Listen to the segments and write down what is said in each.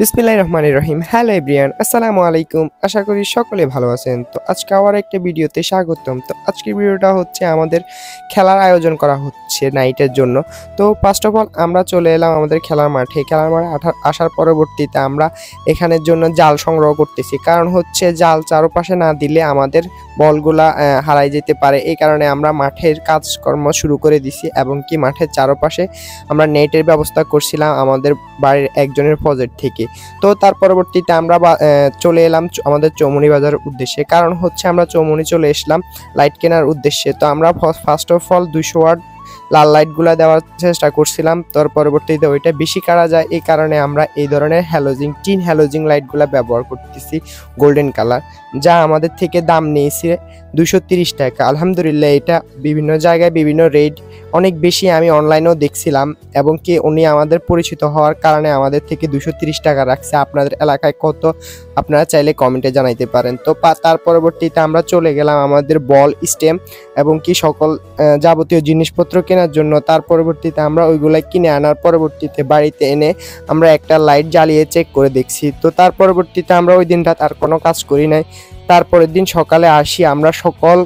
বিসমিল্লাহির রহমানির রহিম। Hello everyone, আসসালামু আলাইকুম। আশা করি সকলে ভালো আছেন। তো আজকে আবার একটা ভিডিওতে স্বাগতম। তো আজকের ভিডিওটা হচ্ছে আমাদের খেলার আয়োজন করা হচ্ছে নাইটের জন্য। তো ফার্স্ট অফ অল আমরা চলে এলাম আমাদের খেলার মাঠে। খেলার মাঠে আসার পরবর্তীতে আমরা এখানের জন্য জাল সংগ্রহ করতেছি, কারণ হচ্ছে জাল চারপাশে না দিলে আমাদের বলগুলা হারাই যেতে পারে। এই কারণে আমরা মাঠের কাজকর্ম শুরু করে দিছি এবং কি মাঠের চারপাশে আমরা নেটের ব্যবস্থা করছিলাম আমাদের বাড়ির একজনের প্রজেক্ট থেকে। তো তার পরবর্তীতে আমরা চলে এলাম আমাদের চৌমুনি বাজারের উদ্দেশ্যে, কারণ হচ্ছে আমরা চৌমুনি চলে এসলাম লাইট কেনার উদ্দেশ্যে। তো আমরা ফার্স্ট অফ অল 200 ওয়াট লাল লাইটগুলো দেওয়ার চেষ্টা করছিলাম। তার পরবর্তীতে ওইটা বেশি কারা যায়, এই কারণে আমরা এই ধরনের টিন হ্যালোজিং লাইটগুলো ব্যবহার করতেছি গোল্ডেন কালার, যা আমাদের থেকে দাম নিয়েছে 230 টাকা। আলহামদুলিল্লাহ, এটা বিভিন্ন জায়গায় বিভিন্ন রেট অনেক বেশি, আমি অনলাইনেও দেখছিলাম এবং কি উনি আমাদের পরিচিত হওয়ার কারণে আমাদের থেকে 230 টাকা রাখছে। আপনাদের এলাকায় কত আপনারা চাইলে কমেন্টে জানাইতে পারেন। তো তার পরবর্তীতে আমরা চলে গেলাম আমাদের বল স্টেম এবং কি সকল যাবতীয় জিনিসপত্র কেনার জন্য। তার পরবর্তীতে আমরা ওইগুলা কিনে আনার পরবর্তীতে বাড়িতে এনে আমরা একটা লাইট জ্বালিয়ে চেক করে দেখছি। তো তার পরবর্তীতে আমরা ওই দিনটা তার কোনো কাজ করি নাই। তারপরের দিন সকালে আসি আমরা সকল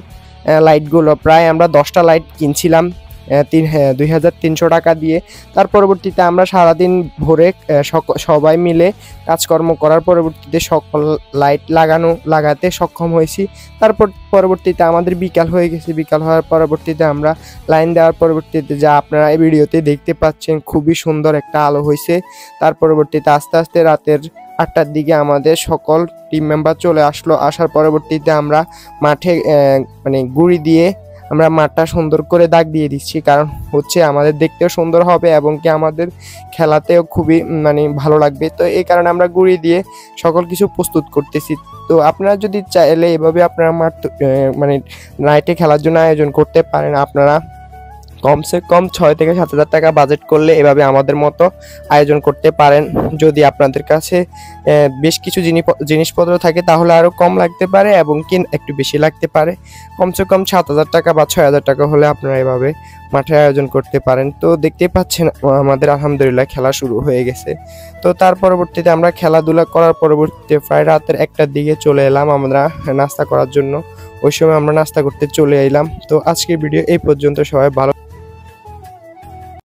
লাইটগুলো প্রায় আমরা 10টা লাইট কিনছিলাম 2300 টাকা দিয়ে। তার পরবর্তীতে আমরা সারাদিন ভোরে সবাই মিলে কাজকর্ম করার পরবর্তীতে সকল লাইট লাগাতে সক্ষম হয়েছি। তারপর পরবর্তীতে আমাদের বিকাল হয়ে গেছে। বিকাল হওয়ার পরবর্তীতে আমরা লাইন দেওয়ার পরবর্তীতে যা আপনারা এই ভিডিওতে দেখতে পাচ্ছেন, খুবই সুন্দর একটা আলো হয়েছে। তার পরবর্তীতে আস্তে আস্তে রাতের 8টার দিকে আমাদের সকল টিম মেম্বার চলে আসলো। আসার পরবর্তীতে আমরা মাঠে গুড়ি দিয়ে আমরা মাঠটা সুন্দর করে দাগ দিয়ে দিচ্ছি, কারণ হচ্ছে আমাদের দেখতেও সুন্দর হবে এবং কি আমাদের খেলাতেও খুবই ভালো লাগবে। তো এই কারণে আমরা গুড়ি দিয়ে সকল কিছু প্রস্তুত করতেছি। তো আপনারা যদি চাইলে এভাবে আপনারা মাঠ নাইটে খেলার জন্য আয়োজন করতে পারেন। আপনারা কমসে কম 6 থেকে 7 হাজার টাকা বাজেট করলে এভাবে আমাদের মতো আয়োজন করতে পারেন। যদি আপনাদের কাছে বেশ কিছু জিনিসপত্র থাকে তাহলে আরও কম লাগতে পারে এবং কি একটু বেশি লাগতে পারে। কমসে কম 7 হাজার টাকা বা 6 হাজার টাকা হলে আপনারা এভাবে মাঠে আয়োজন করতে পারেন। তো দেখতেই পাচ্ছেন আমাদের আলহামদুলিল্লাহ খেলা শুরু হয়ে গেছে। তো তার পরবর্তীতে আমরা খেলাধুলা করার পরবর্তীতে প্রায় রাতের 1টার দিকে চলে এলাম আমরা নাস্তা করার জন্য। ওই সময় আমরা নাস্তা করতে চলে এলাম। তো আজকের ভিডিও এই পর্যন্ত। সবাই ভালো